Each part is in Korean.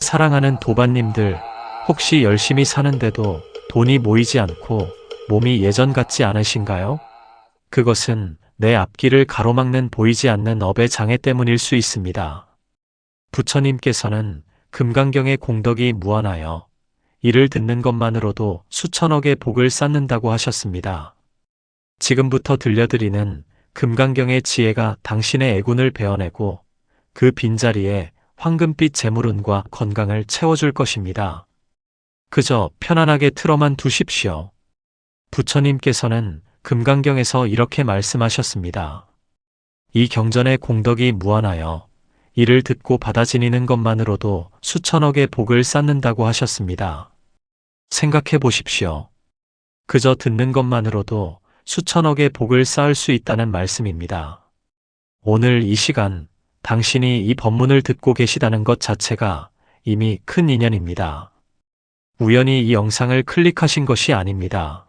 사랑하는 도반님들, 혹시 열심히 사는데도 돈이 모이지 않고 몸이 예전 같지 않으신가요? 그것은 내 앞길을 가로막는 보이지 않는 업의 장애 때문일 수 있습니다. 부처님께서는 금강경의 공덕이 무한하여 이를 듣는 것만으로도 수천억의 복을 쌓는다고 하셨습니다. 지금부터 들려드리는 금강경의 지혜가 당신의 애군을 베어내고 그 빈자리에 황금빛 재물운과 건강을 채워줄 것입니다. 그저 편안하게 틀어만 두십시오. 부처님께서는 금강경에서 이렇게 말씀하셨습니다. 이 경전의 공덕이 무한하여 이를 듣고 받아 지니는 것만으로도 수천억의 복을 쌓는다고 하셨습니다. 생각해 보십시오. 그저 듣는 것만으로도 수천억의 복을 쌓을 수 있다는 말씀입니다. 오늘 이 시간 당신이 이 법문을 듣고 계시다는 것 자체가 이미 큰 인연입니다. 우연히 이 영상을 클릭하신 것이 아닙니다.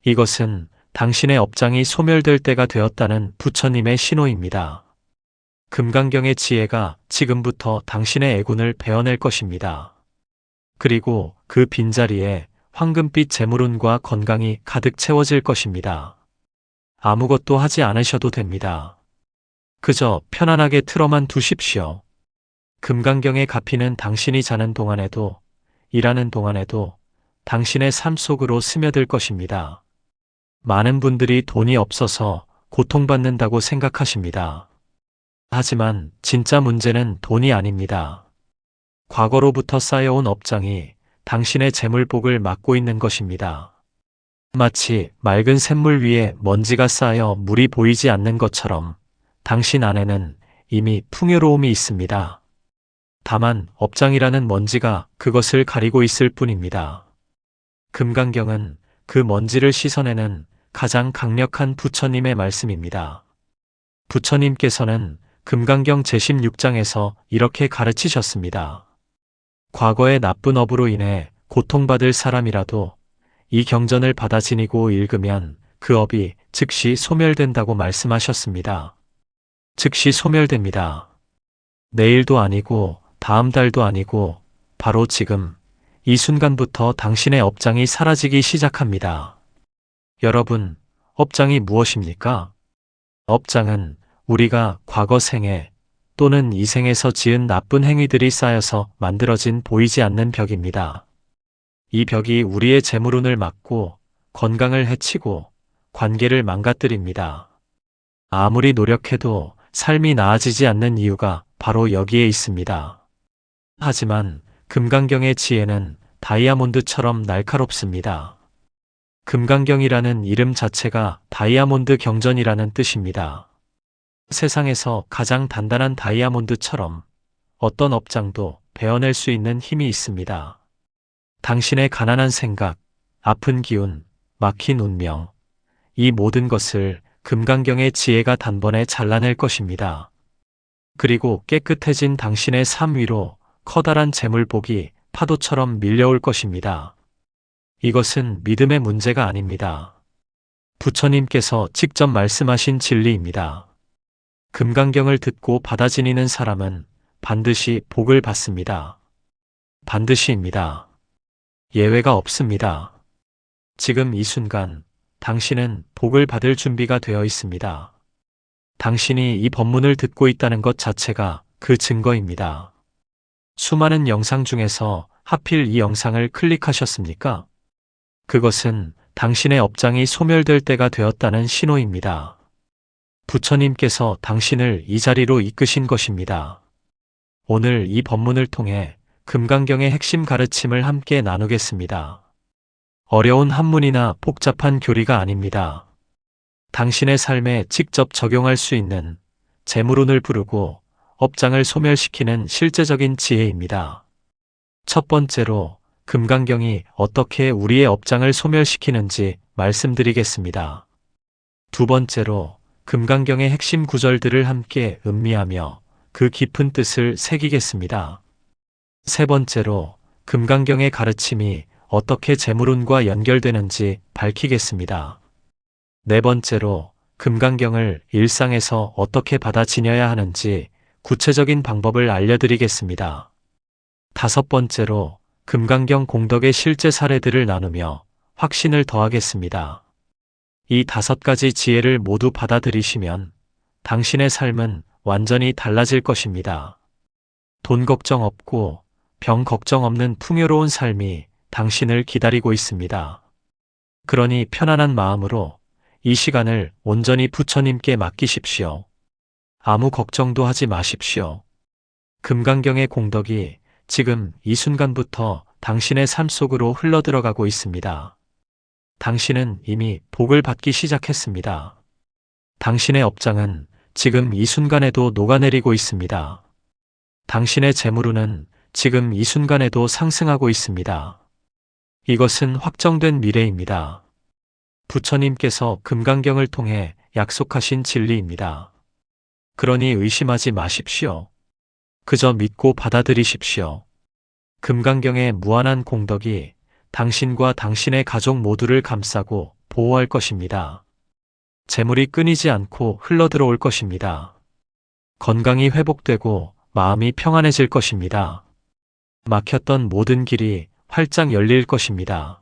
이것은 당신의 업장이 소멸될 때가 되었다는 부처님의 신호입니다. 금강경의 지혜가 지금부터 당신의 애군을 베어낼 것입니다. 그리고 그 빈자리에 황금빛 재물운과 건강이 가득 채워질 것입니다. 아무것도 하지 않으셔도 됩니다. 그저 편안하게 틀어만 두십시오. 금강경의 가피는 당신이 자는 동안에도 일하는 동안에도 당신의 삶 속으로 스며들 것입니다. 많은 분들이 돈이 없어서 고통받는다고 생각하십니다. 하지만 진짜 문제는 돈이 아닙니다. 과거로부터 쌓여온 업장이 당신의 재물복을 막고 있는 것입니다. 마치 맑은 샘물 위에 먼지가 쌓여 물이 보이지 않는 것처럼 당신 안에는 이미 풍요로움이 있습니다. 다만 업장이라는 먼지가 그것을 가리고 있을 뿐입니다. 금강경은 그 먼지를 씻어내는 가장 강력한 부처님의 말씀입니다. 부처님께서는 금강경 제16장에서 이렇게 가르치셨습니다. 과거의 나쁜 업으로 인해 고통받을 사람이라도 이 경전을 받아 지니고 읽으면 그 업이 즉시 소멸된다고 말씀하셨습니다. 즉시 소멸됩니다. 내일도 아니고 다음 달도 아니고 바로 지금 이 순간부터 당신의 업장이 사라지기 시작합니다. 여러분, 업장이 무엇입니까? 업장은 우리가 과거 생에 또는 이 생에서 지은 나쁜 행위들이 쌓여서 만들어진 보이지 않는 벽입니다. 이 벽이 우리의 재물운을 막고 건강을 해치고 관계를 망가뜨립니다. 아무리 노력해도 삶이 나아지지 않는 이유가 바로 여기에 있습니다. 하지만 금강경의 지혜는 다이아몬드처럼 날카롭습니다. 금강경이라는 이름 자체가 다이아몬드 경전이라는 뜻입니다. 세상에서 가장 단단한 다이아몬드처럼 어떤 업장도 베어낼 수 있는 힘이 있습니다. 당신의 가난한 생각, 아픈 기운, 막힌 운명, 이 모든 것을 금강경의 지혜가 단번에 잘라낼 것입니다. 그리고 깨끗해진 당신의 삶 위로 커다란 재물복이 파도처럼 밀려올 것입니다. 이것은 믿음의 문제가 아닙니다. 부처님께서 직접 말씀하신 진리입니다. 금강경을 듣고 받아 지니는 사람은 반드시 복을 받습니다. 반드시입니다. 예외가 없습니다. 지금 이 순간 당신은 복을 받을 준비가 되어 있습니다. 당신이 이 법문을 듣고 있다는 것 자체가 그 증거입니다. 수많은 영상 중에서 하필 이 영상을 클릭하셨습니까? 그것은 당신의 업장이 소멸될 때가 되었다는 신호입니다. 부처님께서 당신을 이 자리로 이끄신 것입니다. 오늘 이 법문을 통해 금강경의 핵심 가르침을 함께 나누겠습니다. 어려운 한문이나 복잡한 교리가 아닙니다. 당신의 삶에 직접 적용할 수 있는 재물운을 부르고 업장을 소멸시키는 실제적인 지혜입니다. 첫 번째로 금강경이 어떻게 우리의 업장을 소멸시키는지 말씀드리겠습니다. 두 번째로 금강경의 핵심 구절들을 함께 음미하며 그 깊은 뜻을 새기겠습니다. 세 번째로 금강경의 가르침이 어떻게 재물운과 연결되는지 밝히겠습니다. 네 번째로 금강경을 일상에서 어떻게 받아 지녀야 하는지 구체적인 방법을 알려드리겠습니다. 다섯 번째로 금강경 공덕의 실제 사례들을 나누며 확신을 더하겠습니다. 이 다섯 가지 지혜를 모두 받아들이시면 당신의 삶은 완전히 달라질 것입니다. 돈 걱정 없고 병 걱정 없는 풍요로운 삶이 당신을 기다리고 있습니다. 그러니 편안한 마음으로 이 시간을 온전히 부처님께 맡기십시오. 아무 걱정도 하지 마십시오. 금강경의 공덕이 지금 이 순간부터 당신의 삶 속으로 흘러들어가고 있습니다. 당신은 이미 복을 받기 시작했습니다. 당신의 업장은 지금 이 순간에도 녹아내리고 있습니다. 당신의 재물운은 지금 이 순간에도 상승하고 있습니다. 이것은 확정된 미래입니다. 부처님께서 금강경을 통해 약속하신 진리입니다. 그러니 의심하지 마십시오. 그저 믿고 받아들이십시오. 금강경의 무한한 공덕이 당신과 당신의 가족 모두를 감싸고 보호할 것입니다. 재물이 끊이지 않고 흘러들어올 것입니다. 건강이 회복되고 마음이 평안해질 것입니다. 막혔던 모든 길이 활짝 열릴 것입니다.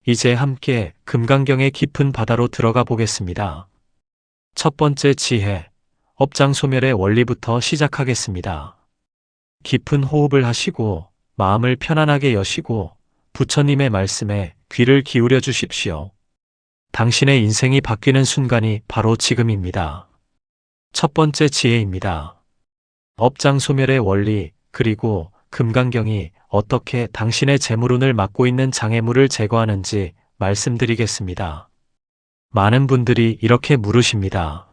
이제 함께 금강경의 깊은 바다로 들어가 보겠습니다. 첫 번째 지혜, 업장 소멸의 원리부터 시작하겠습니다. 깊은 호흡을 하시고 마음을 편안하게 여시고 부처님의 말씀에 귀를 기울여 주십시오. 당신의 인생이 바뀌는 순간이 바로 지금입니다. 첫 번째 지혜입니다. 업장 소멸의 원리, 그리고 금강경이 어떻게 당신의 재물운을 막고 있는 장애물을 제거하는지 말씀드리겠습니다. 많은 분들이 이렇게 물으십니다.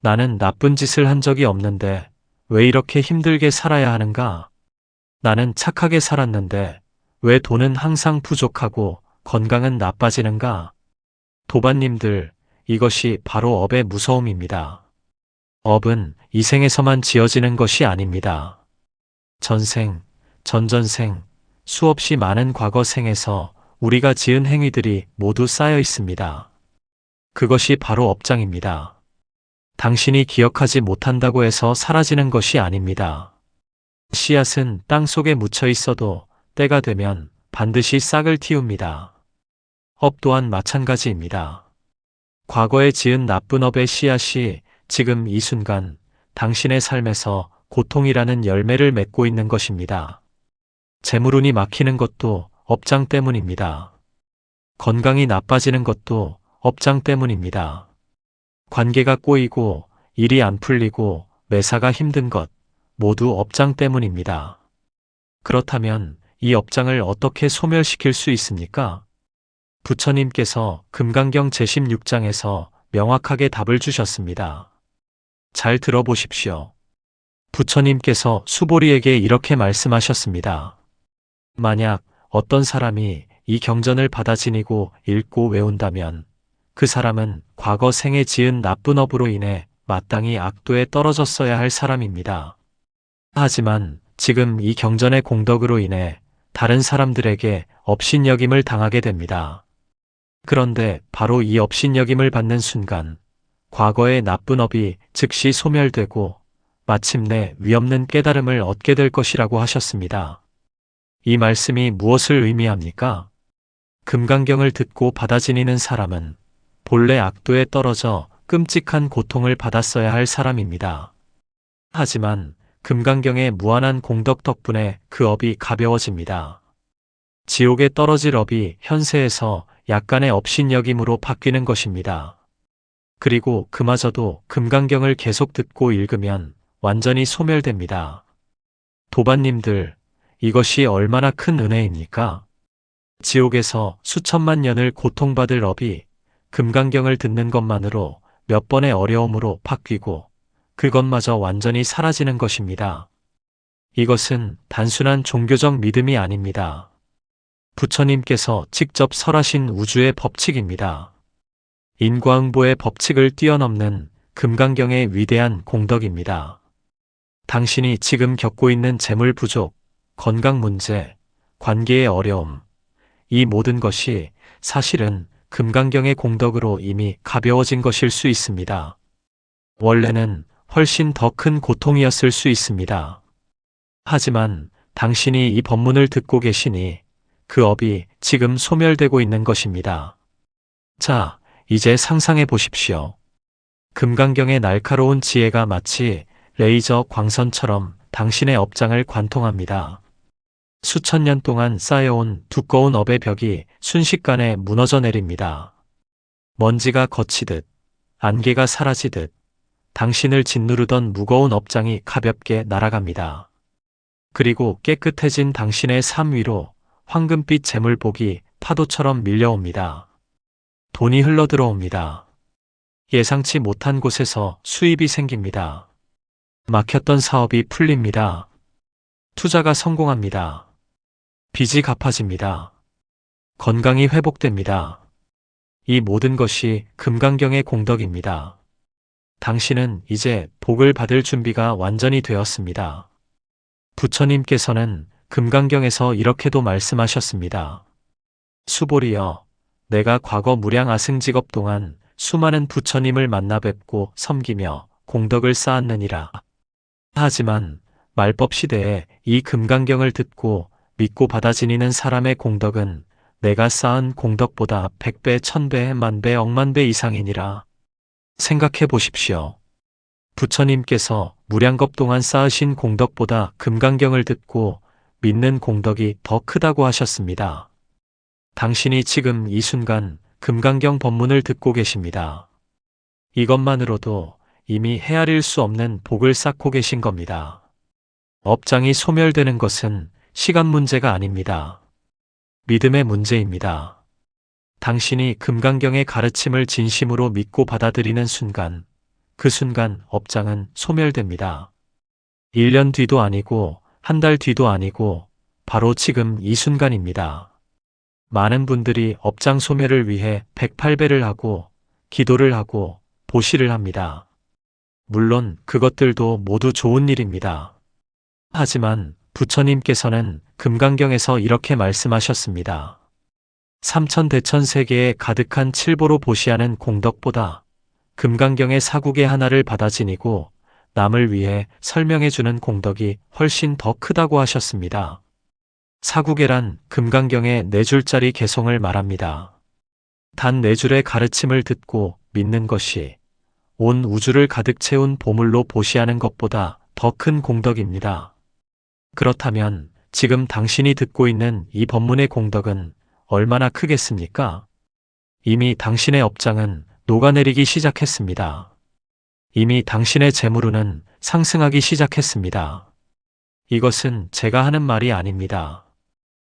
나는 나쁜 짓을 한 적이 없는데 왜 이렇게 힘들게 살아야 하는가? 나는 착하게 살았는데 왜 돈은 항상 부족하고 건강은 나빠지는가? 도반님들, 이것이 바로 업의 무서움입니다. 업은 이 생에서만 지어지는 것이 아닙니다. 전생, 전전생, 수없이 많은 과거 생에서 우리가 지은 행위들이 모두 쌓여 있습니다. 그것이 바로 업장입니다. 당신이 기억하지 못한다고 해서 사라지는 것이 아닙니다. 씨앗은 땅 속에 묻혀 있어도 때가 되면 반드시 싹을 틔웁니다. 업 또한 마찬가지입니다. 과거에 지은 나쁜 업의 씨앗이 지금 이 순간 당신의 삶에서 고통이라는 열매를 맺고 있는 것입니다. 재물운이 막히는 것도 업장 때문입니다. 건강이 나빠지는 것도 업장 때문입니다. 관계가 꼬이고 일이 안 풀리고 매사가 힘든 것 모두 업장 때문입니다. 그렇다면 이 업장을 어떻게 소멸시킬 수 있습니까? 부처님께서 금강경 제16장에서 명확하게 답을 주셨습니다. 잘 들어보십시오. 부처님께서 수보리에게 이렇게 말씀하셨습니다. 만약 어떤 사람이 이 경전을 받아 지니고 읽고 외운다면 그 사람은 과거 생에 지은 나쁜 업으로 인해 마땅히 악도에 떨어졌어야 할 사람입니다. 하지만 지금 이 경전의 공덕으로 인해 다른 사람들에게 업신여김을 당하게 됩니다. 그런데 바로 이 업신여김을 받는 순간 과거의 나쁜 업이 즉시 소멸되고 마침내 위없는 깨달음을 얻게 될 것이라고 하셨습니다. 이 말씀이 무엇을 의미합니까? 금강경을 듣고 받아 지니는 사람은 본래 악도에 떨어져 끔찍한 고통을 받았어야 할 사람입니다. 하지만 금강경의 무한한 공덕 덕분에 그 업이 가벼워집니다. 지옥에 떨어질 업이 현세에서 약간의 업신여김으로 바뀌는 것입니다. 그리고 그마저도 금강경을 계속 듣고 읽으면 완전히 소멸됩니다. 도반님들, 이것이 얼마나 큰 은혜입니까? 지옥에서 수천만 년을 고통받을 업이 금강경을 듣는 것만으로 몇 번의 어려움으로 바뀌고 그것마저 완전히 사라지는 것입니다. 이것은 단순한 종교적 믿음이 아닙니다. 부처님께서 직접 설하신 우주의 법칙입니다. 인과응보의 법칙을 뛰어넘는 금강경의 위대한 공덕입니다. 당신이 지금 겪고 있는 재물 부족, 건강 문제, 관계의 어려움, 이 모든 것이 사실은 금강경의 공덕으로 이미 가벼워진 것일 수 있습니다. 원래는 훨씬 더 큰 고통이었을 수 있습니다. 하지만 당신이 이 법문을 듣고 계시니 그 업이 지금 소멸되고 있는 것입니다. 자, 이제 상상해 보십시오. 금강경의 날카로운 지혜가 마치 레이저 광선처럼 당신의 업장을 관통합니다. 수천 년 동안 쌓여온 두꺼운 업의 벽이 순식간에 무너져 내립니다. 먼지가 걷히듯, 안개가 사라지듯, 당신을 짓누르던 무거운 업장이 가볍게 날아갑니다. 그리고 깨끗해진 당신의 삶 위로 황금빛 재물복이 파도처럼 밀려옵니다. 돈이 흘러들어옵니다. 예상치 못한 곳에서 수입이 생깁니다. 막혔던 사업이 풀립니다. 투자가 성공합니다. 빚이 갚아집니다. 건강이 회복됩니다. 이 모든 것이 금강경의 공덕입니다. 당신은 이제 복을 받을 준비가 완전히 되었습니다. 부처님께서는 금강경에서 이렇게도 말씀하셨습니다. 수보리여, 내가 과거 무량아승직업 동안 수많은 부처님을 만나 뵙고 섬기며 공덕을 쌓았느니라. 하지만 말법 시대에 이 금강경을 듣고 믿고 받아지니는 사람의 공덕은 내가 쌓은 공덕보다 100배, 1000배, 만배, 억만배 이상이니라. 생각해 보십시오. 부처님께서 무량겁 동안 쌓으신 공덕보다 금강경을 듣고 믿는 공덕이 더 크다고 하셨습니다. 당신이 지금 이 순간 금강경 법문을 듣고 계십니다. 이것만으로도 이미 헤아릴 수 없는 복을 쌓고 계신 겁니다. 업장이 소멸되는 것은 시간 문제가 아닙니다. 믿음의 문제입니다. 당신이 금강경의 가르침을 진심으로 믿고 받아들이는 순간, 그 순간 업장은 소멸됩니다. 1년 뒤도 아니고 한 달 뒤도 아니고 바로 지금 이 순간입니다. 많은 분들이 업장 소멸을 위해 108배를 하고 기도를 하고 보시를 합니다. 물론 그것들도 모두 좋은 일입니다. 하지만 부처님께서는 금강경에서 이렇게 말씀하셨습니다. 삼천대천세계에 가득한 칠보로 보시하는 공덕보다 금강경의 사국의 하나를 받아 지니고 남을 위해 설명해주는 공덕이 훨씬 더 크다고 하셨습니다. 사국에란 금강경의 4줄짜리 개송을 말합니다. 단 4줄의 가르침을 듣고 믿는 것이 온 우주를 가득 채운 보물로 보시하는 것보다 더 큰 공덕입니다. 그렇다면 지금 당신이 듣고 있는 이 법문의 공덕은 얼마나 크겠습니까? 이미 당신의 업장은 녹아내리기 시작했습니다. 이미 당신의 재물운은 상승하기 시작했습니다. 이것은 제가 하는 말이 아닙니다.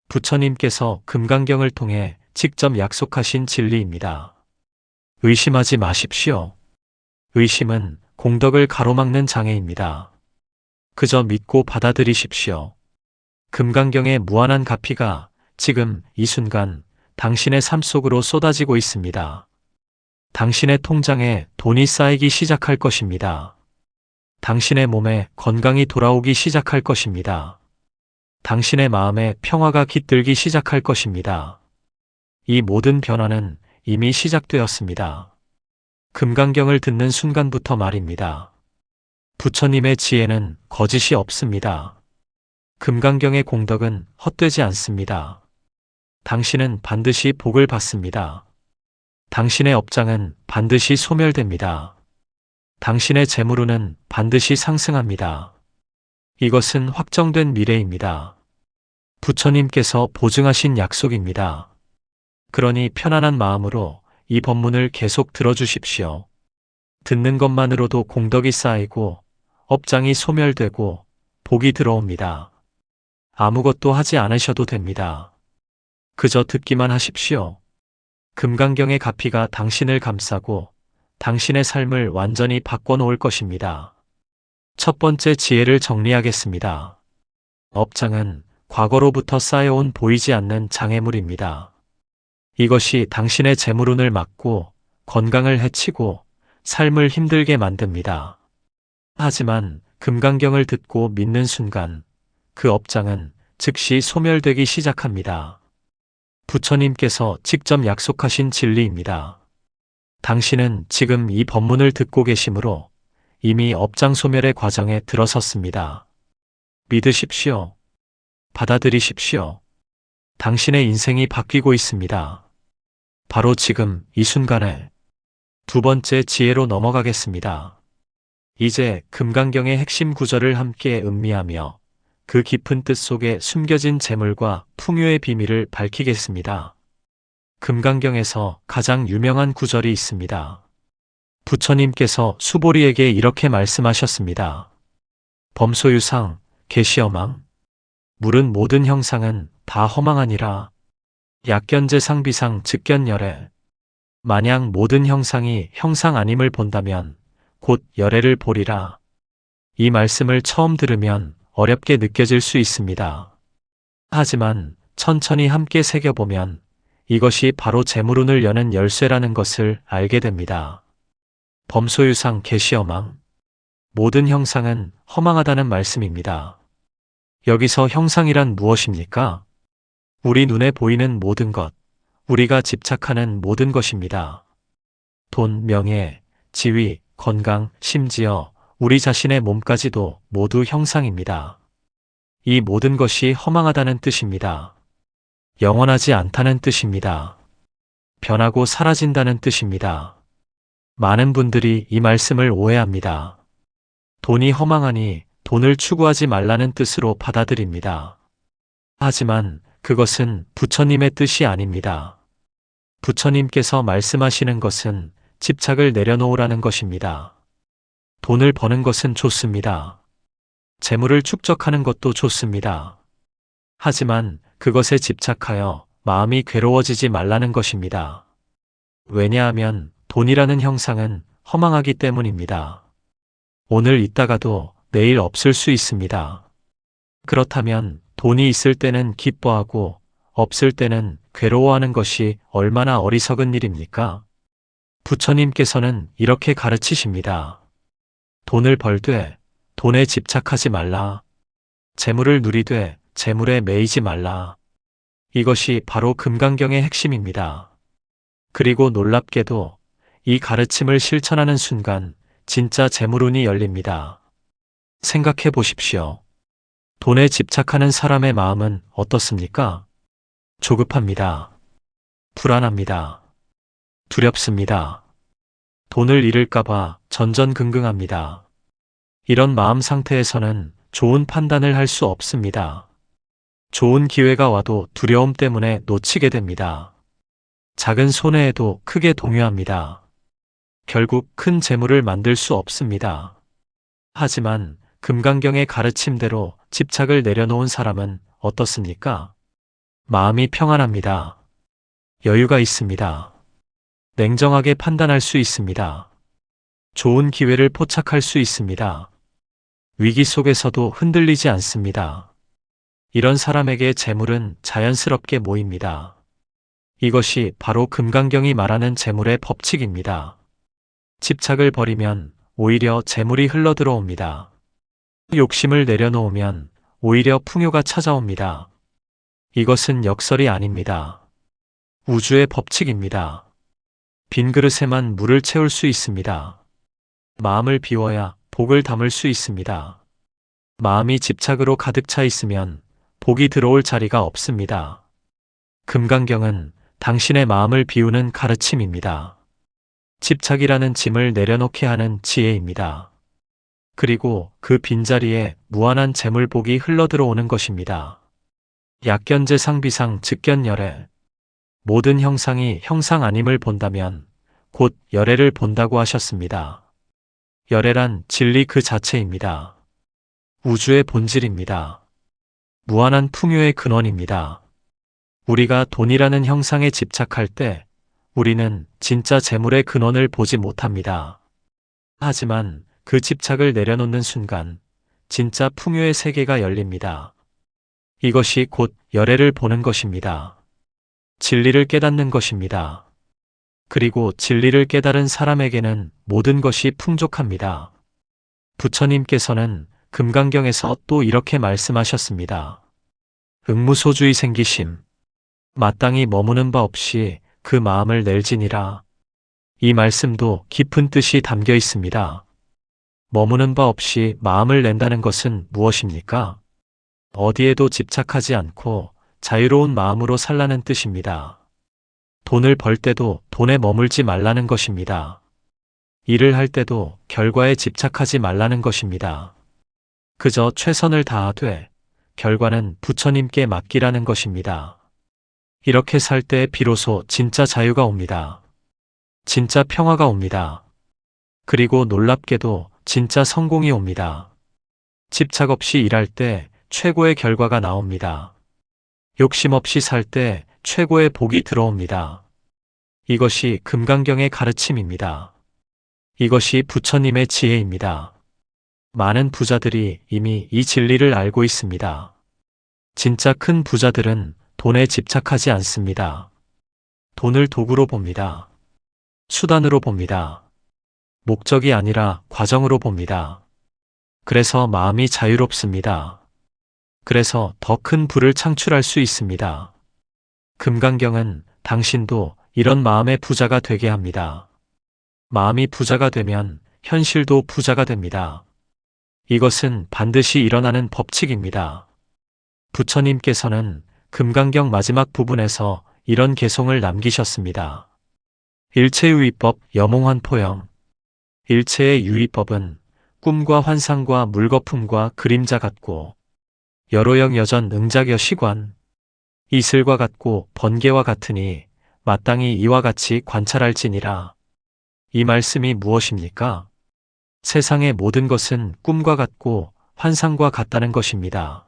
부처님께서 금강경을 통해 직접 약속하신 진리입니다. 의심하지 마십시오. 의심은 공덕을 가로막는 장애입니다. 그저 믿고 받아들이십시오. 금강경의 무한한 가피가 지금 이 순간 당신의 삶 속으로 쏟아지고 있습니다. 당신의 통장에 돈이 쌓이기 시작할 것입니다. 당신의 몸에 건강이 돌아오기 시작할 것입니다. 당신의 마음에 평화가 깃들기 시작할 것입니다. 이 모든 변화는 이미 시작되었습니다. 금강경을 듣는 순간부터 말입니다. 부처님의 지혜는 거짓이 없습니다. 금강경의 공덕은 헛되지 않습니다. 당신은 반드시 복을 받습니다. 당신의 업장은 반드시 소멸됩니다. 당신의 재물운은 반드시 상승합니다. 이것은 확정된 미래입니다. 부처님께서 보증하신 약속입니다. 그러니 편안한 마음으로 이 법문을 계속 들어주십시오. 듣는 것만으로도 공덕이 쌓이고 업장이 소멸되고 복이 들어옵니다. 아무것도 하지 않으셔도 됩니다. 그저 듣기만 하십시오. 금강경의 가피가 당신을 감싸고 당신의 삶을 완전히 바꿔놓을 것입니다. 첫 번째 지혜를 정리하겠습니다. 업장은 과거로부터 쌓여온 보이지 않는 장애물입니다. 이것이 당신의 재물운을 막고 건강을 해치고 삶을 힘들게 만듭니다. 하지만 금강경을 듣고 믿는 순간 그 업장은 즉시 소멸되기 시작합니다. 부처님께서 직접 약속하신 진리입니다. 당신은 지금 이 법문을 듣고 계시므로 이미 업장 소멸의 과정에 들어섰습니다. 믿으십시오. 받아들이십시오. 당신의 인생이 바뀌고 있습니다. 바로 지금 이 순간에. 두 번째 지혜로 넘어가겠습니다. 이제 금강경의 핵심 구절을 함께 음미하며 그 깊은 뜻 속에 숨겨진 재물과 풍요의 비밀을 밝히겠습니다. 금강경에서 가장 유명한 구절이 있습니다. 부처님께서 수보리에게 이렇게 말씀하셨습니다. 범소유상, 계시어망. 물은 모든 형상은 다 허망하니라. 약견제상비상 즉견열애. 만약 모든 형상이 형상 아님을 본다면 곧 열애를 보리라. 이 말씀을 처음 들으면 어렵게 느껴질 수 있습니다. 하지만 천천히 함께 새겨보면 이것이 바로 재물운을 여는 열쇠라는 것을 알게 됩니다. 범소유상 계시어망. 모든 형상은 허망하다는 말씀입니다. 여기서 형상이란 무엇입니까? 우리 눈에 보이는 모든 것, 우리가 집착하는 모든 것입니다. 돈, 명예, 지위, 건강, 심지어 우리 자신의 몸까지도 모두 형상입니다. 이 모든 것이 허망하다는 뜻입니다. 영원하지 않다는 뜻입니다. 변하고 사라진다는 뜻입니다. 많은 분들이 이 말씀을 오해합니다. 돈이 허망하니 돈을 추구하지 말라는 뜻으로 받아들입니다. 하지만 그것은 부처님의 뜻이 아닙니다. 부처님께서 말씀하시는 것은 집착을 내려놓으라는 것입니다. 돈을 버는 것은 좋습니다. 재물을 축적하는 것도 좋습니다. 하지만 그것에 집착하여 마음이 괴로워지지 말라는 것입니다. 왜냐하면 돈이라는 형상은 허망하기 때문입니다. 오늘 있다가도 내일 없을 수 있습니다. 그렇다면 돈이 있을 때는 기뻐하고 없을 때는 괴로워하는 것이 얼마나 어리석은 일입니까? 부처님께서는 이렇게 가르치십니다. 돈을 벌되 돈에 집착하지 말라. 재물을 누리되 재물에 매이지 말라. 이것이 바로 금강경의 핵심입니다. 그리고 놀랍게도 이 가르침을 실천하는 순간 진짜 재물운이 열립니다. 생각해 보십시오. 돈에 집착하는 사람의 마음은 어떻습니까? 조급합니다. 불안합니다. 두렵습니다. 돈을 잃을까봐 전전긍긍합니다. 이런 마음 상태에서는 좋은 판단을 할 수 없습니다. 좋은 기회가 와도 두려움 때문에 놓치게 됩니다. 작은 손해에도 크게 동요합니다. 결국 큰 재물을 만들 수 없습니다. 하지만 금강경의 가르침대로 집착을 내려놓은 사람은 어떻습니까? 마음이 평안합니다. 여유가 있습니다. 냉정하게 판단할 수 있습니다. 좋은 기회를 포착할 수 있습니다. 위기 속에서도 흔들리지 않습니다. 이런 사람에게 재물은 자연스럽게 모입니다. 이것이 바로 금강경이 말하는 재물의 법칙입니다. 집착을 버리면 오히려 재물이 흘러들어옵니다. 욕심을 내려놓으면 오히려 풍요가 찾아옵니다. 이것은 역설이 아닙니다. 우주의 법칙입니다. 빈 그릇에만 물을 채울 수 있습니다. 마음을 비워야 복을 담을 수 있습니다. 마음이 집착으로 가득 차 있으면 복이 들어올 자리가 없습니다. 금강경은 당신의 마음을 비우는 가르침입니다. 집착이라는 짐을 내려놓게 하는 지혜입니다. 그리고 그 빈자리에 무한한 재물복이 흘러들어오는 것입니다. 약견제상비상 즉견열애. 모든 형상이 형상 아님을 본다면 곧 열애를 본다고 하셨습니다. 열애란 진리 그 자체입니다. 우주의 본질입니다. 무한한 풍요의 근원입니다. 우리가 돈이라는 형상에 집착할 때 우리는 진짜 재물의 근원을 보지 못합니다. 하지만 그 집착을 내려놓는 순간 진짜 풍요의 세계가 열립니다. 이것이 곧 열애를 보는 것입니다. 진리를 깨닫는 것입니다. 그리고 진리를 깨달은 사람에게는 모든 것이 풍족합니다. 부처님께서는 금강경에서 또 이렇게 말씀하셨습니다. 응무소주의 생기심. 마땅히 머무는 바 없이 그 마음을 낼지니라. 이 말씀도 깊은 뜻이 담겨 있습니다. 머무는 바 없이 마음을 낸다는 것은 무엇입니까? 어디에도 집착하지 않고 자유로운 마음으로 살라는 뜻입니다. 돈을 벌 때도 돈에 머물지 말라는 것입니다. 일을 할 때도 결과에 집착하지 말라는 것입니다. 그저 최선을 다하되 결과는 부처님께 맡기라는 것입니다. 이렇게 살 때 비로소 진짜 자유가 옵니다. 진짜 평화가 옵니다. 그리고 놀랍게도 진짜 성공이 옵니다. 집착 없이 일할 때 최고의 결과가 나옵니다. 욕심 없이 살 때 최고의 복이 들어옵니다. 이것이 금강경의 가르침입니다. 이것이 부처님의 지혜입니다. 많은 부자들이 이미 이 진리를 알고 있습니다. 진짜 큰 부자들은 돈에 집착하지 않습니다. 돈을 도구로 봅니다. 수단으로 봅니다. 목적이 아니라 과정으로 봅니다. 그래서 마음이 자유롭습니다. 그래서 더 큰 부를 창출할 수 있습니다. 금강경은 당신도 이런 마음의 부자가 되게 합니다. 마음이 부자가 되면 현실도 부자가 됩니다. 이것은 반드시 일어나는 법칙입니다. 부처님께서는 금강경 마지막 부분에서 이런 개송을 남기셨습니다. 일체유의법 여몽환포영. 일체의 유의법은 꿈과 환상과 물거품과 그림자 같고 여로영 여전 응작여 시관. 이슬과 같고 번개와 같으니 마땅히 이와 같이 관찰할지니라. 이 말씀이 무엇입니까? 세상의 모든 것은 꿈과 같고 환상과 같다는 것입니다.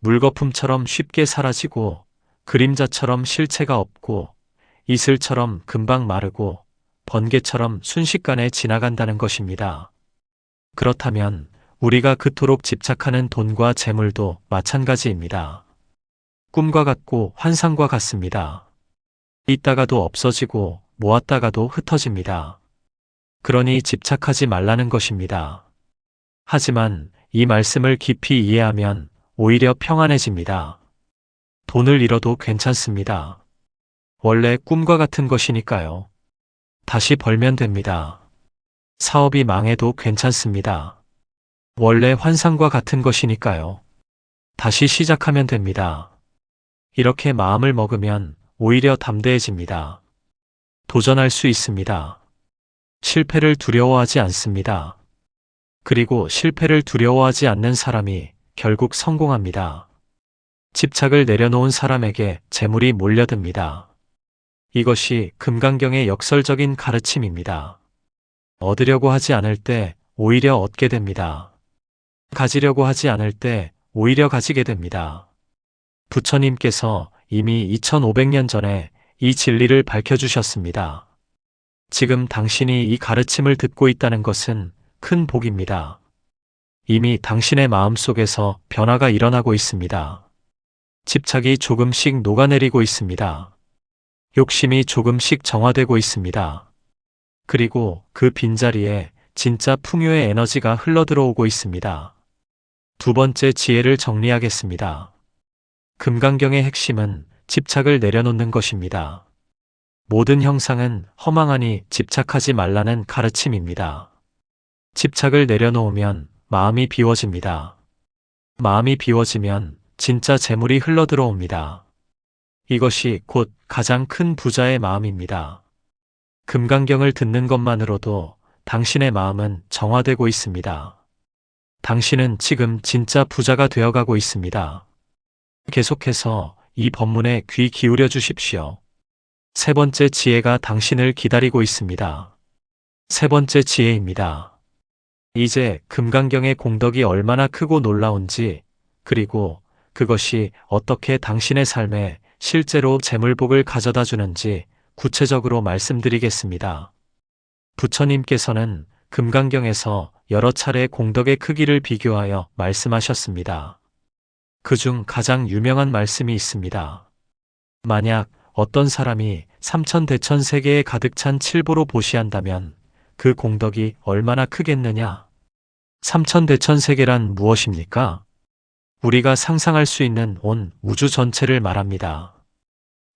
물거품처럼 쉽게 사라지고 그림자처럼 실체가 없고 이슬처럼 금방 마르고 번개처럼 순식간에 지나간다는 것입니다. 그렇다면 우리가 그토록 집착하는 돈과 재물도 마찬가지입니다. 꿈과 같고 환상과 같습니다. 있다가도 없어지고 모았다가도 흩어집니다. 그러니 집착하지 말라는 것입니다. 하지만 이 말씀을 깊이 이해하면 오히려 평안해집니다. 돈을 잃어도 괜찮습니다. 원래 꿈과 같은 것이니까요. 다시 벌면 됩니다. 사업이 망해도 괜찮습니다. 원래 환상과 같은 것이니까요. 다시 시작하면 됩니다. 이렇게 마음을 먹으면 오히려 담대해집니다. 도전할 수 있습니다. 실패를 두려워하지 않습니다. 그리고 실패를 두려워하지 않는 사람이 결국 성공합니다. 집착을 내려놓은 사람에게 재물이 몰려듭니다. 이것이 금강경의 역설적인 가르침입니다. 얻으려고 하지 않을 때 오히려 얻게 됩니다. 가지려고 하지 않을 때 오히려 가지게 됩니다. 부처님께서 이미 2500년 전에 이 진리를 밝혀주셨습니다. 지금 당신이 이 가르침을 듣고 있다는 것은 큰 복입니다. 이미 당신의 마음속에서 변화가 일어나고 있습니다. 집착이 조금씩 녹아내리고 있습니다. 욕심이 조금씩 정화되고 있습니다. 그리고 그 빈자리에 진짜 풍요의 에너지가 흘러들어오고 있습니다. 두 번째 지혜를 정리하겠습니다. 금강경의 핵심은 집착을 내려놓는 것입니다. 모든 형상은 허망하니 집착하지 말라는 가르침입니다. 집착을 내려놓으면 마음이 비워집니다. 마음이 비워지면 진짜 재물이 흘러들어옵니다. 이것이 곧 가장 큰 부자의 마음입니다. 금강경을 듣는 것만으로도 당신의 마음은 정화되고 있습니다. 당신은 지금 진짜 부자가 되어가고 있습니다. 계속해서 이 법문에 귀 기울여 주십시오. 세 번째 지혜가 당신을 기다리고 있습니다. 세 번째 지혜입니다. 이제 금강경의 공덕이 얼마나 크고 놀라운지, 그리고 그것이 어떻게 당신의 삶에 실제로 재물복을 가져다 주는지 구체적으로 말씀드리겠습니다. 부처님께서는 금강경에서 여러 차례 공덕의 크기를 비교하여 말씀하셨습니다. 그중 가장 유명한 말씀이 있습니다. 만약 어떤 사람이 삼천대천세계에 가득 찬 칠보로 보시한다면 그 공덕이 얼마나 크겠느냐? 삼천대천세계란 무엇입니까? 우리가 상상할 수 있는 온 우주 전체를 말합니다.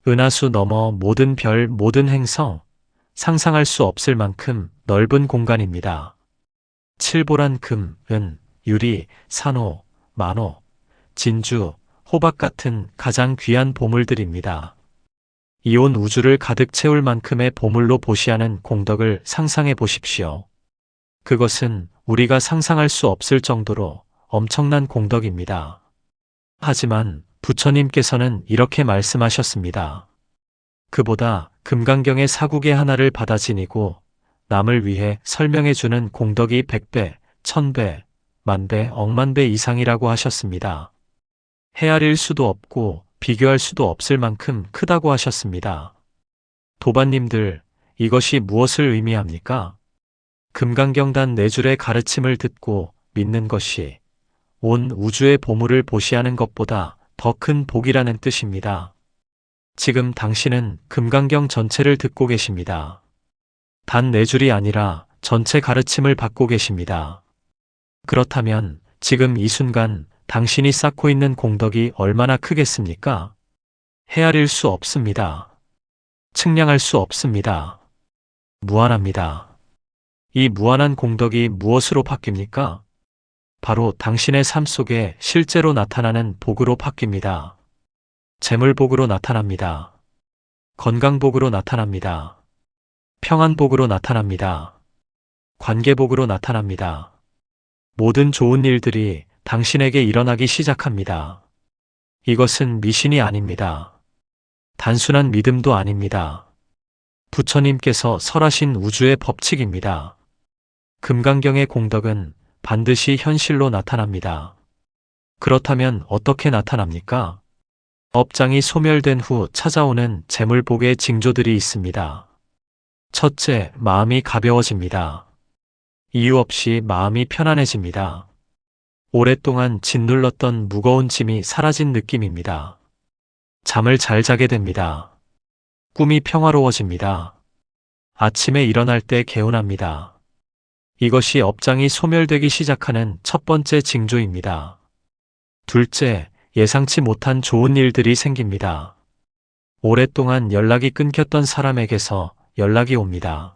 은하수 넘어 모든 별, 모든 행성, 상상할 수 없을 만큼 넓은 공간입니다. 칠보란 금, 은, 유리, 산호, 만호, 진주, 호박 같은 가장 귀한 보물들입니다. 이 온 우주를 가득 채울 만큼의 보물로 보시하는 공덕을 상상해 보십시오. 그것은 우리가 상상할 수 없을 정도로 엄청난 공덕입니다. 하지만 부처님께서는 이렇게 말씀하셨습니다. 그보다 금강경의 사국의 하나를 받아 지니고 남을 위해 설명해 주는 공덕이 100배, 1000배, 만배, 억만배 이상이라고 하셨습니다. 헤아릴 수도 없고 비교할 수도 없을 만큼 크다고 하셨습니다. 도반님들, 이것이 무엇을 의미합니까? 금강경단 4줄의 가르침을 듣고 믿는 것이 온 우주의 보물을 보시하는 것보다 더 큰 복이라는 뜻입니다. 지금 당신은 금강경 전체를 듣고 계십니다. 단 4줄이 아니라 전체 가르침을 받고 계십니다. 그렇다면 지금 이 순간 당신이 쌓고 있는 공덕이 얼마나 크겠습니까? 헤아릴 수 없습니다. 측량할 수 없습니다. 무한합니다. 이 무한한 공덕이 무엇으로 바뀝니까? 바로 당신의 삶 속에 실제로 나타나는 복으로 바뀝니다. 재물복으로 나타납니다. 건강복으로 나타납니다. 평안복으로 나타납니다. 관계복으로 나타납니다. 모든 좋은 일들이 당신에게 일어나기 시작합니다. 이것은 미신이 아닙니다. 단순한 믿음도 아닙니다. 부처님께서 설하신 우주의 법칙입니다. 금강경의 공덕은 반드시 현실로 나타납니다. 그렇다면 어떻게 나타납니까? 업장이 소멸된 후 찾아오는 재물복의 징조들이 있습니다. 첫째, 마음이 가벼워집니다. 이유 없이 마음이 편안해집니다. 오랫동안 짓눌렀던 무거운 짐이 사라진 느낌입니다. 잠을 잘 자게 됩니다. 꿈이 평화로워집니다. 아침에 일어날 때 개운합니다. 이것이 업장이 소멸되기 시작하는 첫 번째 징조입니다. 둘째, 예상치 못한 좋은 일들이 생깁니다. 오랫동안 연락이 끊겼던 사람에게서 연락이 옵니다.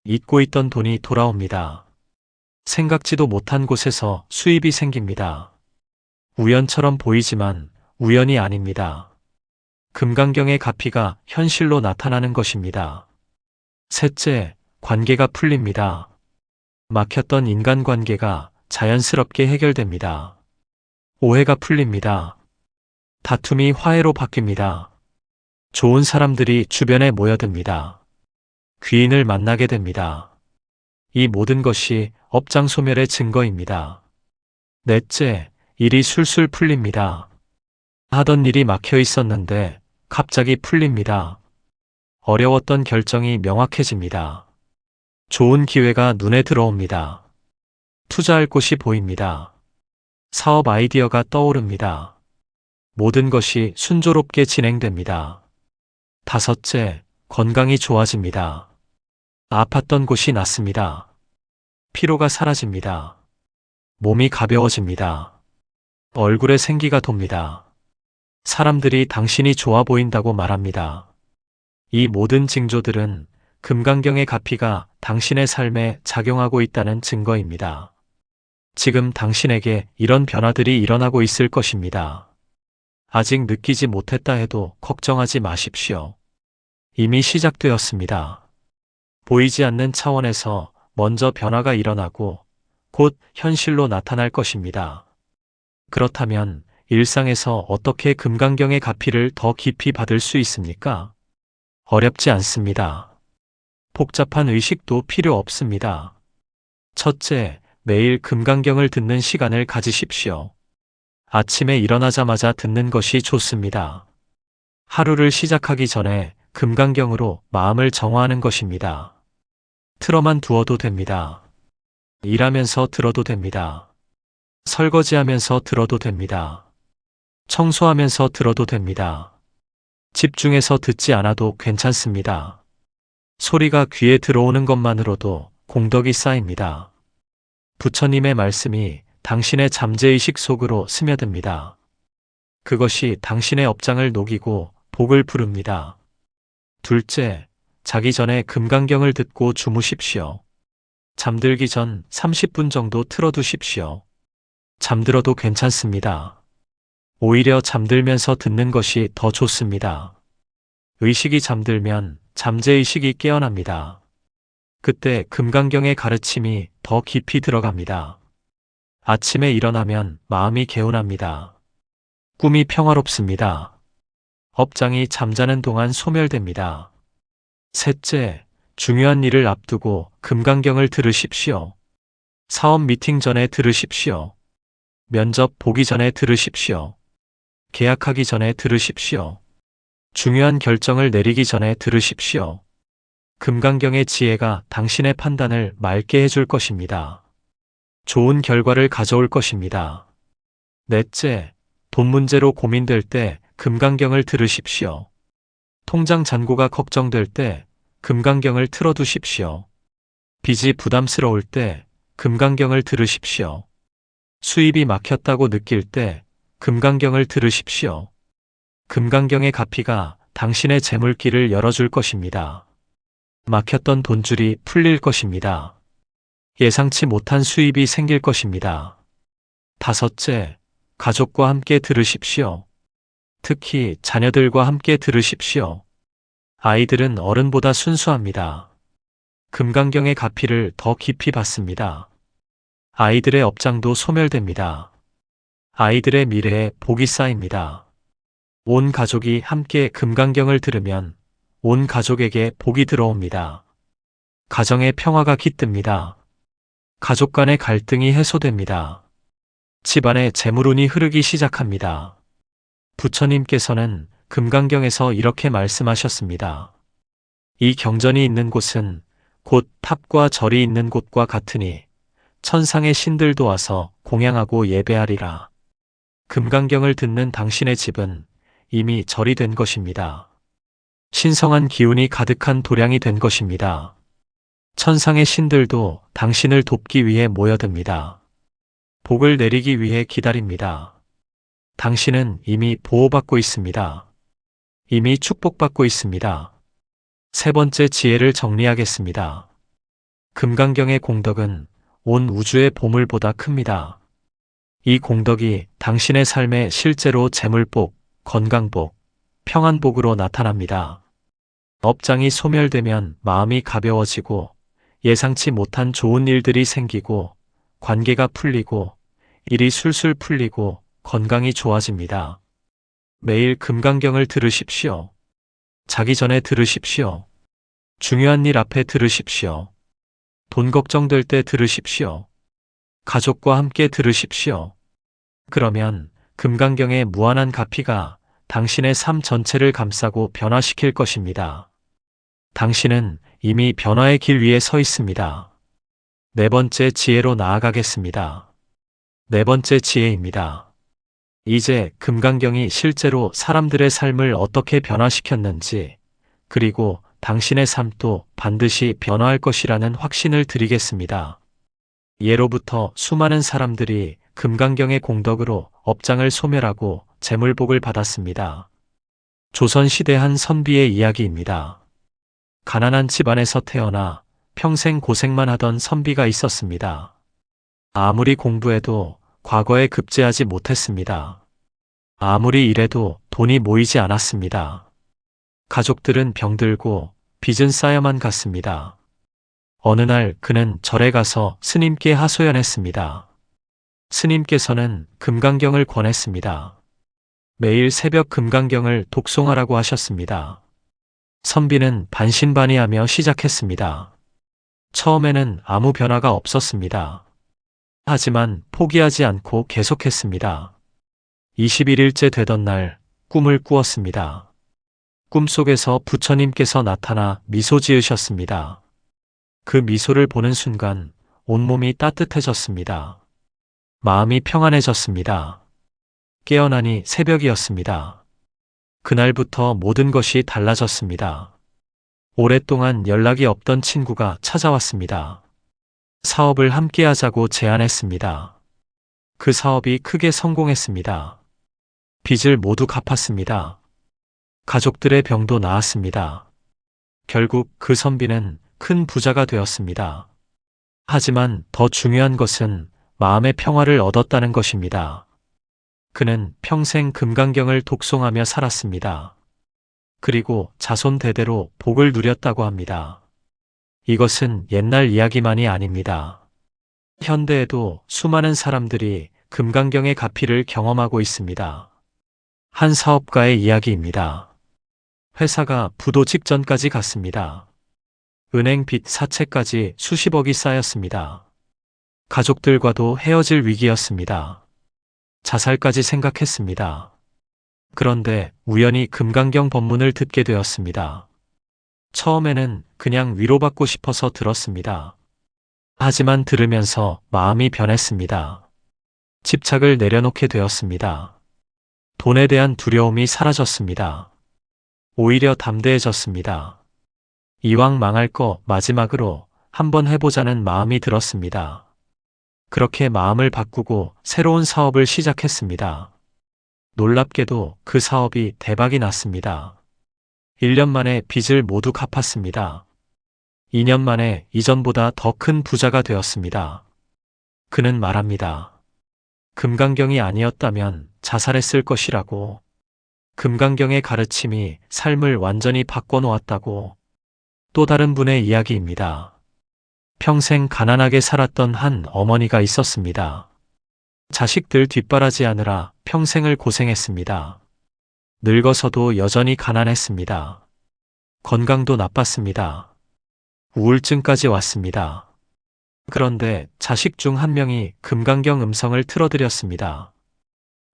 잊고 있던 돈이 돌아옵니다. 생각지도 못한 곳에서 수입이 생깁니다. 우연처럼 보이지만 우연이 아닙니다. 금강경의 가피가 현실로 나타나는 것입니다. 셋째, 관계가 풀립니다. 막혔던 인간관계가 자연스럽게 해결됩니다. 오해가 풀립니다. 다툼이 화해로 바뀝니다. 좋은 사람들이 주변에 모여듭니다. 귀인을 만나게 됩니다. 이 모든 것이 업장 소멸의 증거입니다. 넷째, 일이 술술 풀립니다. 하던 일이 막혀 있었는데 갑자기 풀립니다. 어려웠던 결정이 명확해집니다. 좋은 기회가 눈에 들어옵니다. 투자할 곳이 보입니다. 사업 아이디어가 떠오릅니다. 모든 것이 순조롭게 진행됩니다. 다섯째, 건강이 좋아집니다. 아팠던 곳이 낫습니다. 피로가 사라집니다. 몸이 가벼워집니다. 얼굴에 생기가 돕니다. 사람들이 당신이 좋아 보인다고 말합니다. 이 모든 징조들은 금강경의 가피가 당신의 삶에 작용하고 있다는 증거입니다. 지금 당신에게 이런 변화들이 일어나고 있을 것입니다. 아직 느끼지 못했다 해도 걱정하지 마십시오. 이미 시작되었습니다. 보이지 않는 차원에서 먼저 변화가 일어나고 곧 현실로 나타날 것입니다. 그렇다면 일상에서 어떻게 금강경의 가피를 더 깊이 받을 수 있습니까? 어렵지 않습니다. 복잡한 의식도 필요 없습니다. 첫째, 매일 금강경을 듣는 시간을 가지십시오. 아침에 일어나자마자 듣는 것이 좋습니다. 하루를 시작하기 전에 금강경으로 마음을 정화하는 것입니다. 틀어만 두어도 됩니다. 일하면서 들어도 됩니다. 설거지하면서 들어도 됩니다. 청소하면서 들어도 됩니다. 집중해서 듣지 않아도 괜찮습니다. 소리가 귀에 들어오는 것만으로도 공덕이 쌓입니다. 부처님의 말씀이 당신의 잠재의식 속으로 스며듭니다. 그것이 당신의 업장을 녹이고 복을 부릅니다. 둘째, 자기 전에 금강경을 듣고 주무십시오. 잠들기 전 30분 정도 틀어두십시오. 잠들어도 괜찮습니다. 오히려 잠들면서 듣는 것이 더 좋습니다. 의식이 잠들면 잠재의식이 깨어납니다. 그때 금강경의 가르침이 더 깊이 들어갑니다. 아침에 일어나면 마음이 개운합니다. 꿈이 평화롭습니다. 업장이 잠자는 동안 소멸됩니다. 셋째, 중요한 일을 앞두고 금강경을 들으십시오. 사업 미팅 전에 들으십시오. 면접 보기 전에 들으십시오. 계약하기 전에 들으십시오. 중요한 결정을 내리기 전에 들으십시오. 금강경의 지혜가 당신의 판단을 맑게 해줄 것입니다. 좋은 결과를 가져올 것입니다. 넷째, 돈 문제로 고민될 때 금강경을 들으십시오. 통장 잔고가 걱정될 때 금강경을 틀어두십시오. 빚이 부담스러울 때 금강경을 들으십시오. 수입이 막혔다고 느낄 때 금강경을 들으십시오. 금강경의 가피가 당신의 재물길을 열어줄 것입니다. 막혔던 돈줄이 풀릴 것입니다. 예상치 못한 수입이 생길 것입니다. 다섯째, 가족과 함께 들으십시오. 특히 자녀들과 함께 들으십시오. 아이들은 어른보다 순수합니다. 금강경의 가피를 더 깊이 받습니다. 아이들의 업장도 소멸됩니다. 아이들의 미래에 복이 쌓입니다. 온 가족이 함께 금강경을 들으면 온 가족에게 복이 들어옵니다. 가정의 평화가 깃듭니다. 가족 간의 갈등이 해소됩니다. 집안에 재물운이 흐르기 시작합니다. 부처님께서는 금강경에서 이렇게 말씀하셨습니다. 이 경전이 있는 곳은 곧 탑과 절이 있는 곳과 같으니 천상의 신들도 와서 공양하고 예배하리라. 금강경을 듣는 당신의 집은 이미 절이 된 것입니다. 신성한 기운이 가득한 도량이 된 것입니다. 천상의 신들도 당신을 돕기 위해 모여듭니다. 복을 내리기 위해 기다립니다. 당신은 이미 보호받고 있습니다. 이미 축복받고 있습니다. 세 번째 지혜를 정리하겠습니다. 금강경의 공덕은 온 우주의 보물보다 큽니다. 이 공덕이 당신의 삶에 실제로 재물복, 건강복, 평안복으로 나타납니다. 업장이 소멸되면 마음이 가벼워지고 예상치 못한 좋은 일들이 생기고 관계가 풀리고 일이 술술 풀리고 건강이 좋아집니다. 매일 금강경을 들으십시오. 자기 전에 들으십시오. 중요한 일 앞에 들으십시오. 돈 걱정될 때 들으십시오. 가족과 함께 들으십시오. 그러면 금강경의 무한한 가피가 당신의 삶 전체를 감싸고 변화시킬 것입니다. 당신은 이미 변화의 길 위에 서 있습니다. 네 번째 지혜로 나아가겠습니다. 네 번째 지혜입니다. 이제 금강경이 실제로 사람들의 삶을 어떻게 변화시켰는지, 그리고 당신의 삶도 반드시 변화할 것이라는 확신을 드리겠습니다. 예로부터 수많은 사람들이 금강경의 공덕으로 업장을 소멸하고 재물복을 받았습니다. 조선시대 한 선비의 이야기입니다. 가난한 집안에서 태어나 평생 고생만 하던 선비가 있었습니다. 아무리 공부해도 과거에 급제하지 못했습니다. 아무리 일해도 돈이 모이지 않았습니다. 가족들은 병들고 빚은 쌓여만 갔습니다. 어느 날 그는 절에 가서 스님께 하소연했습니다. 스님께서는 금강경을 권했습니다. 매일 새벽 금강경을 독송하라고 하셨습니다. 선비는 반신반의하며 시작했습니다. 처음에는 아무 변화가 없었습니다. 하지만 포기하지 않고 계속했습니다. 21일째 되던 날 꿈을 꾸었습니다. 꿈속에서 부처님께서 나타나 미소 지으셨습니다. 그 미소를 보는 순간 온몸이 따뜻해졌습니다. 마음이 평안해졌습니다. 깨어나니 새벽이었습니다. 그날부터 모든 것이 달라졌습니다. 오랫동안 연락이 없던 친구가 찾아왔습니다. 사업을 함께 하자고 제안했습니다. 그 사업이 크게 성공했습니다. 빚을 모두 갚았습니다. 가족들의 병도 나았습니다. 결국 그 선비는 큰 부자가 되었습니다. 하지만 더 중요한 것은 마음의 평화를 얻었다는 것입니다. 그는 평생 금강경을 독송하며 살았습니다. 그리고 자손 대대로 복을 누렸다고 합니다. 이것은 옛날 이야기만이 아닙니다. 현대에도 수많은 사람들이 금강경의 가피를 경험하고 있습니다. 한 사업가의 이야기입니다. 회사가 부도 직전까지 갔습니다. 은행 빚 사채까지 수십억이 쌓였습니다. 가족들과도 헤어질 위기였습니다. 자살까지 생각했습니다. 그런데 우연히 금강경 법문을 듣게 되었습니다. 처음에는 그냥 위로받고 싶어서 들었습니다. 하지만 들으면서 마음이 변했습니다. 집착을 내려놓게 되었습니다. 돈에 대한 두려움이 사라졌습니다. 오히려 담대해졌습니다. 이왕 망할 거 마지막으로 한번 해보자는 마음이 들었습니다. 그렇게 마음을 바꾸고 새로운 사업을 시작했습니다. 놀랍게도 그 사업이 대박이 났습니다. 1년 만에 빚을 모두 갚았습니다. 2년 만에 이전보다 더 큰 부자가 되었습니다. 그는 말합니다. 금강경이 아니었다면 자살했을 것이라고. 금강경의 가르침이 삶을 완전히 바꿔놓았다고. 또 다른 분의 이야기입니다. 평생 가난하게 살았던 한 어머니가 있었습니다. 자식들 뒷바라지하느라 평생을 고생했습니다. 늙어서도 여전히 가난했습니다. 건강도 나빴습니다. 우울증까지 왔습니다. 그런데 자식 중 한 명이 금강경 음성을 틀어드렸습니다.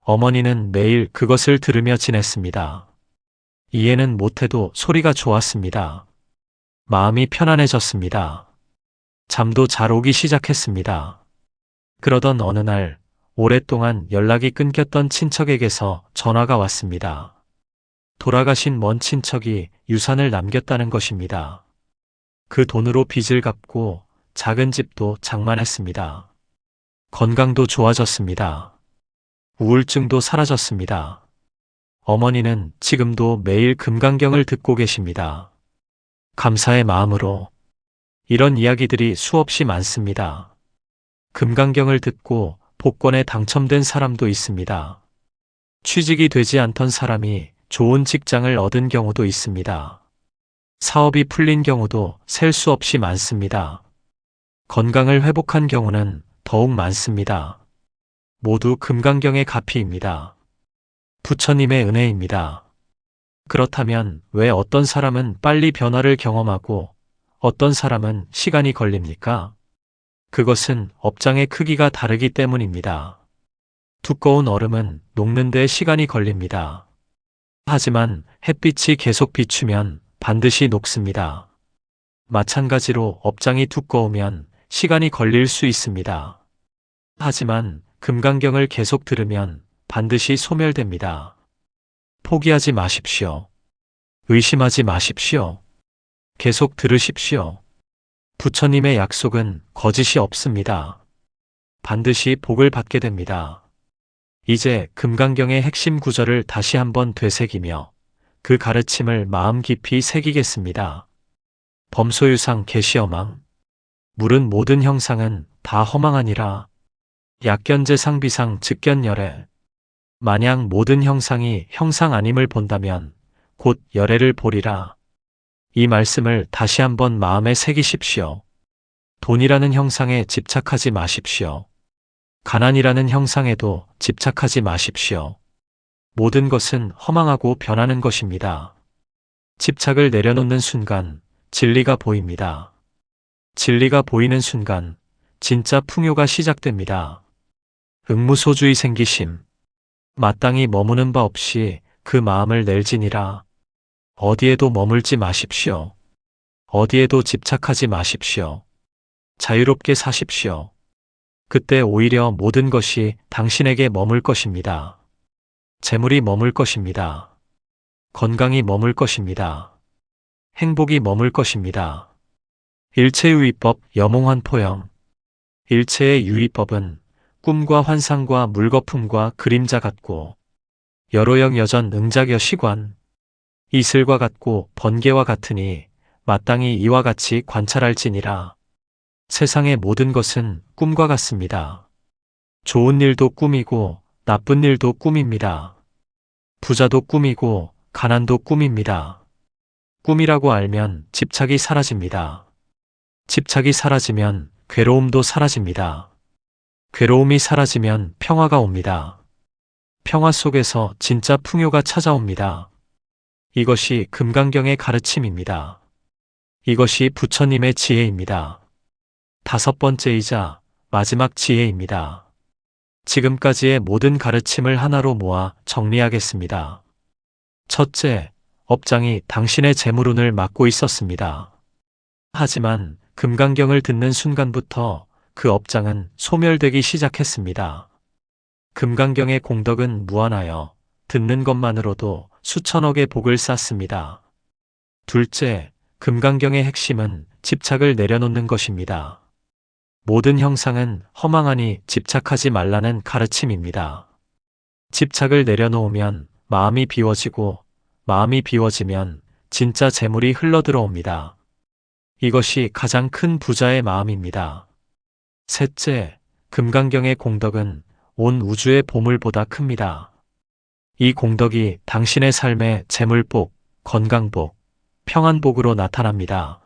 어머니는 매일 그것을 들으며 지냈습니다. 이해는 못해도 소리가 좋았습니다. 마음이 편안해졌습니다. 잠도 잘 오기 시작했습니다. 그러던 어느 날 오랫동안 연락이 끊겼던 친척에게서 전화가 왔습니다. 돌아가신 먼 친척이 유산을 남겼다는 것입니다. 그 돈으로 빚을 갚고 작은 집도 장만했습니다. 건강도 좋아졌습니다. 우울증도 사라졌습니다. 어머니는 지금도 매일 금강경을 듣고 계십니다. 감사의 마음으로. 이런 이야기들이 수없이 많습니다. 금강경을 듣고 복권에 당첨된 사람도 있습니다. 취직이 되지 않던 사람이 좋은 직장을 얻은 경우도 있습니다. 사업이 풀린 경우도 셀 수 없이 많습니다. 건강을 회복한 경우는 더욱 많습니다. 모두 금강경의 가피입니다. 부처님의 은혜입니다. 그렇다면 왜 어떤 사람은 빨리 변화를 경험하고 어떤 사람은 시간이 걸립니까? 그것은 업장의 크기가 다르기 때문입니다. 두꺼운 얼음은 녹는 데 시간이 걸립니다. 하지만 햇빛이 계속 비추면 반드시 녹습니다. 마찬가지로 업장이 두꺼우면 시간이 걸릴 수 있습니다. 하지만 금강경을 계속 들으면 반드시 소멸됩니다. 포기하지 마십시오. 의심하지 마십시오. 계속 들으십시오. 부처님의 약속은 거짓이 없습니다. 반드시 복을 받게 됩니다. 이제 금강경의 핵심 구절을 다시 한번 되새기며 그 가르침을 마음 깊이 새기겠습니다. 범소유상 계시허망. 물은 모든 형상은 다 허망하니라. 약견제상비상 즉견열애. 만약 모든 형상이 형상 아님을 본다면 곧 열애를 보리라. 이 말씀을 다시 한번 마음에 새기십시오. 돈이라는 형상에 집착하지 마십시오. 가난이라는 형상에도 집착하지 마십시오. 모든 것은 허망하고 변하는 것입니다. 집착을 내려놓는 순간 진리가 보입니다. 진리가 보이는 순간 진짜 풍요가 시작됩니다. 응무소주의 생기심. 마땅히 머무는 바 없이 그 마음을 낼지니라. 어디에도 머물지 마십시오. 어디에도 집착하지 마십시오. 자유롭게 사십시오. 그때 오히려 모든 것이 당신에게 머물 것입니다. 재물이 머물 것입니다. 건강이 머물 것입니다. 행복이 머물 것입니다. 일체유의법 여몽환포영. 일체의 유의법은 꿈과 환상과 물거품과 그림자 같고 여로영 여전 응작여 시관. 이슬과 같고 번개와 같으니 마땅히 이와 같이 관찰할지니라. 세상의 모든 것은 꿈과 같습니다. 좋은 일도 꿈이고 나쁜 일도 꿈입니다. 부자도 꿈이고 가난도 꿈입니다. 꿈이라고 알면 집착이 사라집니다. 집착이 사라지면 괴로움도 사라집니다. 괴로움이 사라지면 평화가 옵니다. 평화 속에서 진짜 풍요가 찾아옵니다. 이것이 금강경의 가르침입니다. 이것이 부처님의 지혜입니다. 5번째이자 마지막 지혜입니다. 지금까지의 모든 가르침을 하나로 모아 정리하겠습니다. 첫째, 업장이 당신의 재물운을 막고 있었습니다. 하지만 금강경을 듣는 순간부터 그 업장은 소멸되기 시작했습니다. 금강경의 공덕은 무한하여 듣는 것만으로도 수천억의 복을 쌓습니다. 둘째, 금강경의 핵심은 집착을 내려놓는 것입니다. 모든 형상은 허망하니 집착하지 말라는 가르침입니다. 집착을 내려놓으면 마음이 비워지고 마음이 비워지면 진짜 재물이 흘러들어옵니다. 이것이 가장 큰 부자의 마음입니다. 셋째, 금강경의 공덕은 온 우주의 보물보다 큽니다. 이 공덕이 당신의 삶의 재물복, 건강복, 평안복으로 나타납니다.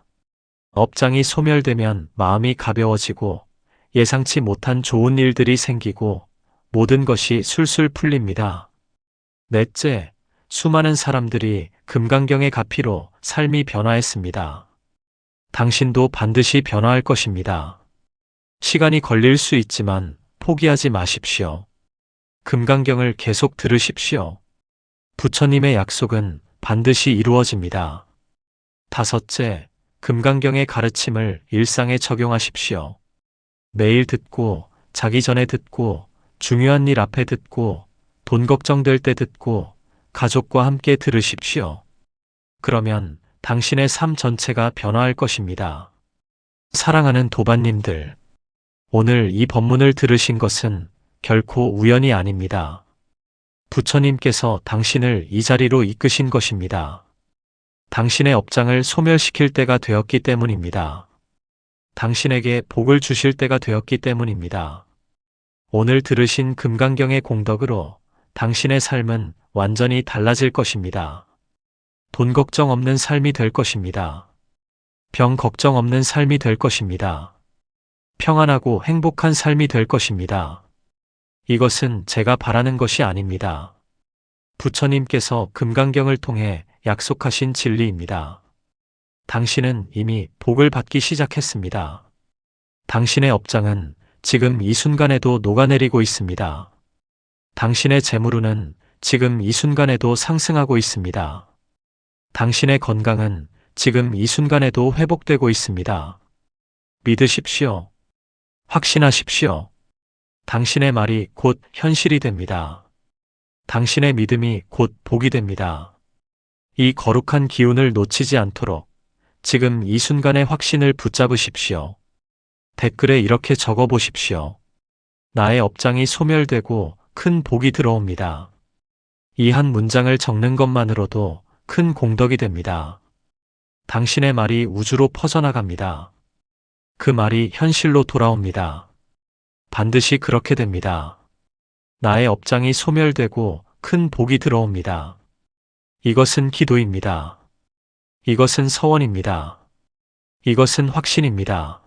업장이 소멸되면 마음이 가벼워지고 예상치 못한 좋은 일들이 생기고 모든 것이 술술 풀립니다. 넷째, 수많은 사람들이 금강경의 가피로 삶이 변화했습니다. 당신도 반드시 변화할 것입니다. 시간이 걸릴 수 있지만 포기하지 마십시오. 금강경을 계속 들으십시오. 부처님의 약속은 반드시 이루어집니다. 다섯째, 금강경의 가르침을 일상에 적용하십시오. 매일 듣고, 자기 전에 듣고, 중요한 일 앞에 듣고, 돈 걱정될 때 듣고, 가족과 함께 들으십시오. 그러면 당신의 삶 전체가 변화할 것입니다. 사랑하는 도반님들, 오늘 이 법문을 들으신 것은 결코 우연이 아닙니다. 부처님께서 당신을 이 자리로 이끄신 것입니다. 당신의 업장을 소멸시킬 때가 되었기 때문입니다. 당신에게 복을 주실 때가 되었기 때문입니다. 오늘 들으신 금강경의 공덕으로 당신의 삶은 완전히 달라질 것입니다. 돈 걱정 없는 삶이 될 것입니다. 병 걱정 없는 삶이 될 것입니다. 평안하고 행복한 삶이 될 것입니다. 이것은 제가 바라는 것이 아닙니다. 부처님께서 금강경을 통해 약속하신 진리입니다. 당신은 이미 복을 받기 시작했습니다. 당신의 업장은 지금 이 순간에도 녹아내리고 있습니다. 당신의 재물운은 지금 이 순간에도 상승하고 있습니다. 당신의 건강은 지금 이 순간에도 회복되고 있습니다. 믿으십시오. 확신하십시오. 당신의 말이 곧 현실이 됩니다. 당신의 믿음이 곧 복이 됩니다. 이 거룩한 기운을 놓치지 않도록 지금 이 순간의 확신을 붙잡으십시오. 댓글에 이렇게 적어 보십시오. 나의 업장이 소멸되고 큰 복이 들어옵니다. 이 한 문장을 적는 것만으로도 큰 공덕이 됩니다. 당신의 말이 우주로 퍼져나갑니다. 그 말이 현실로 돌아옵니다. 반드시 그렇게 됩니다. 나의 업장이 소멸되고 큰 복이 들어옵니다. 이것은 기도입니다. 이것은 서원입니다. 이것은 확신입니다.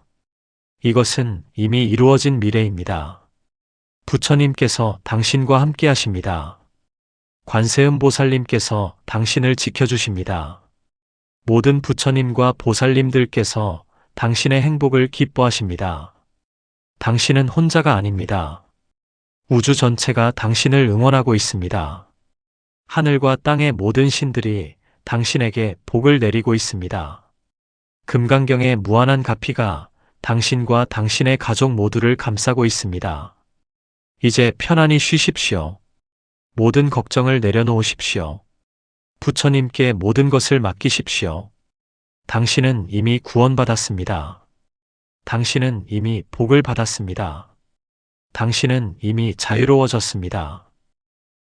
이것은 이미 이루어진 미래입니다. 부처님께서 당신과 함께 하십니다. 관세음 보살님께서 당신을 지켜주십니다. 모든 부처님과 보살님들께서 당신의 행복을 기뻐하십니다. 당신은 혼자가 아닙니다. 우주 전체가 당신을 응원하고 있습니다. 하늘과 땅의 모든 신들이 당신에게 복을 내리고 있습니다. 금강경의 무한한 가피가 당신과 당신의 가족 모두를 감싸고 있습니다. 이제 편안히 쉬십시오. 모든 걱정을 내려놓으십시오. 부처님께 모든 것을 맡기십시오. 당신은 이미 구원받았습니다. 당신은 이미 복을 받았습니다. 당신은 이미 자유로워졌습니다.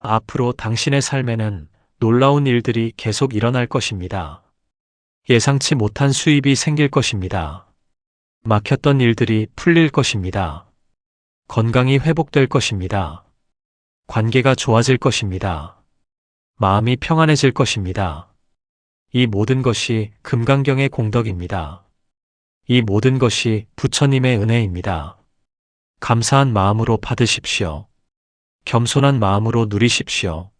앞으로 당신의 삶에는 놀라운 일들이 계속 일어날 것입니다. 예상치 못한 수입이 생길 것입니다. 막혔던 일들이 풀릴 것입니다. 건강이 회복될 것입니다. 관계가 좋아질 것입니다. 마음이 평안해질 것입니다. 이 모든 것이 금강경의 공덕입니다. 이 모든 것이 부처님의 은혜입니다. 감사한 마음으로 받으십시오. 겸손한 마음으로 누리십시오.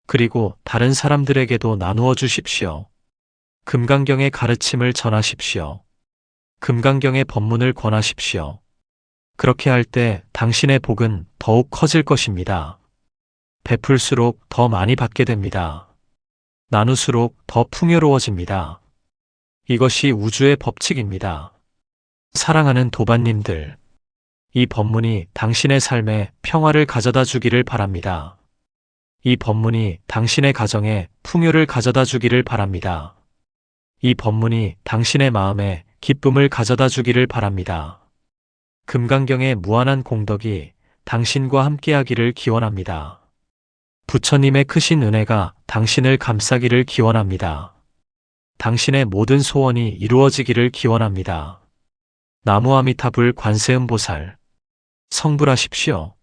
그리고 다른 사람들에게도 나누어 주십시오. 금강경의 가르침을 전하십시오. 금강경의 법문을 권하십시오. 그렇게 할 때 당신의 복은 더욱 커질 것입니다. 베풀수록 더 많이 받게 됩니다. 나눌수록 더 풍요로워집니다. 이것이 우주의 법칙입니다. 사랑하는 도반님들, 이 법문이 당신의 삶에 평화를 가져다 주기를 바랍니다. 이 법문이 당신의 가정에 풍요를 가져다 주기를 바랍니다. 이 법문이 당신의 마음에 기쁨을 가져다 주기를 바랍니다. 금강경의 무한한 공덕이 당신과 함께하기를 기원합니다. 부처님의 크신 은혜가 당신을 감싸기를 기원합니다. 당신의 모든 소원이 이루어지기를 기원합니다. 나무아미타불 관세음보살, 성불하십시오.